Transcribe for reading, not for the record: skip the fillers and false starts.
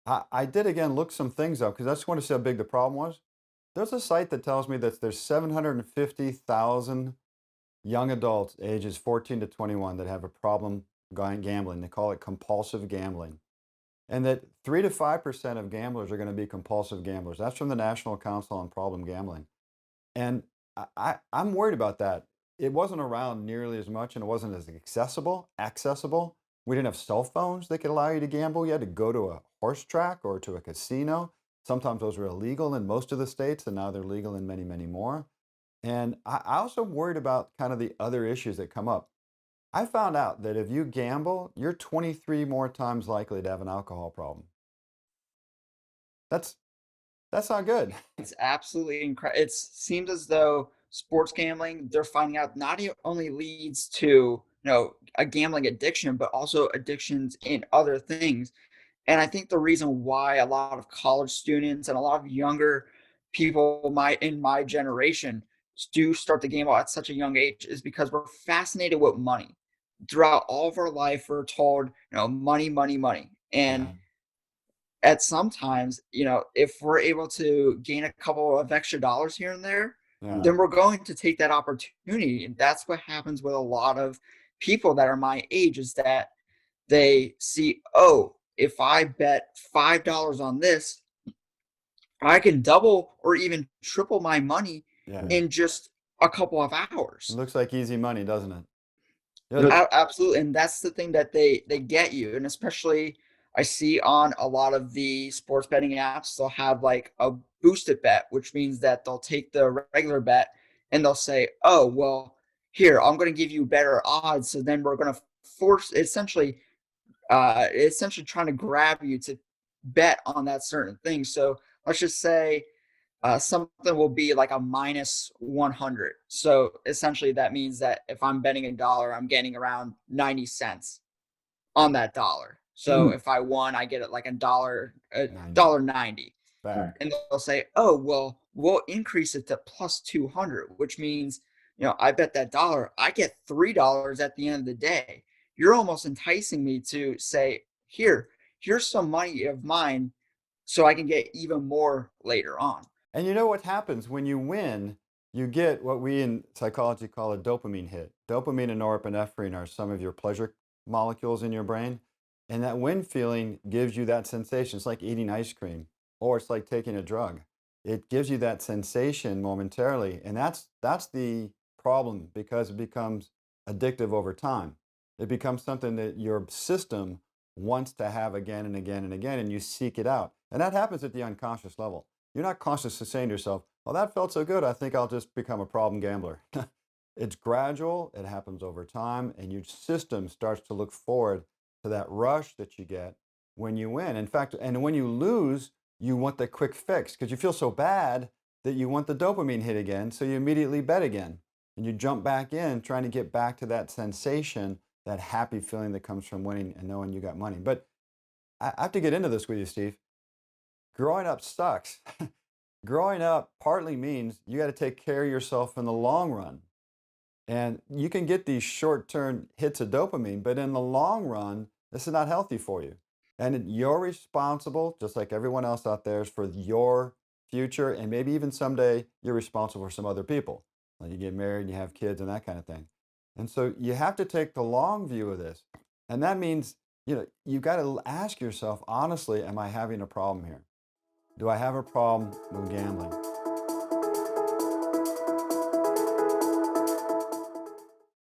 I did again look some things up because I just want to see how big the problem was. There's a site that tells me that there's 750,000 young adults ages 14 to 21 that have a problem going gambling. They call it compulsive gambling. And that 3 to 5% of gamblers are going to be compulsive gamblers. That's from the National Council on Problem Gambling. And I'm worried about that. It wasn't around nearly as much and it wasn't as accessible. We didn't have cell phones that could allow you to gamble. You had to go to a horse track or to a casino. Sometimes those were illegal in most of the states, and now they're legal in many, many more. And I also worried about kind of the other issues that come up. I found out that if you gamble, you're 23 more times likely to have an alcohol problem. That's that's not good. It's absolutely incredible. It seems as though sports gambling, they're finding out not only leads to, a gambling addiction, but also addictions in other things. And I think the reason why a lot of college students and a lot of younger people in my generation do start to gamble at such a young age is because we're fascinated with money. Throughout all of our life, we're told, money, money, money. And Yeah, at sometimes, if we're able to gain a couple of extra dollars here and there, yeah. then we're going to take that opportunity. And that's what happens with a lot of people that are my age is that they see, oh, if I bet $5 on this, I can double or even triple my money Yeah. in just a couple of It hours. looks like easy money, doesn't it? Yeah, Absolutely, and that's the thing that they get you, and especially I see on a lot of the sports betting apps, they'll have like a boosted bet, which means that they'll take the regular bet and they'll say, "Oh, well, here I'm going to give you better odds." So then we're going to force essentially trying to grab you to bet on that certain thing. So let's just say something will be like a minus 100. So essentially, that means that if I'm betting a dollar, I'm getting around 90 cents on that dollar. So if I won, I get it like a 90. dollar 90. Fair. And they'll say, oh, well, we'll increase it to plus 200, which means, I bet that dollar, I get $3 at the end of the day. You're almost enticing me to say, here's some money of mine so I can get even more later on. And you know what happens when you win? You get what we in psychology call a dopamine hit. Dopamine and norepinephrine are some of your pleasure molecules in your brain. And that win feeling gives you that sensation. It's like eating ice cream or it's like taking a drug. It gives you that sensation momentarily. And that's the problem because it becomes addictive over time. It becomes something that your system wants to have again and again and again, and you seek it out. And that happens at the unconscious level. You're not consciously saying to yourself, well, that felt so good. I think I'll just become a problem gambler. It's gradual, it happens over time, and your system starts to look forward to that rush that you get when you win. In fact, and when you lose, you want the quick fix because you feel so bad that you want the dopamine hit again. So you immediately bet again and you jump back in trying to get back to that sensation, that happy feeling that comes from winning and knowing you got money. But I have to get into this with you, Steve. Growing up sucks. Growing up partly means you got to take care of yourself in the long run. And you can get these short term hits of dopamine, but in the long run, this is not healthy for you. And you're responsible, just like everyone else out there, is for your future. And maybe even someday you're responsible for some other people. Like you get married, you have kids, and that kind of thing. And so you have to take the long view of this. And that means, you've got to ask yourself honestly, am I having a problem here? Do I have a problem with gambling?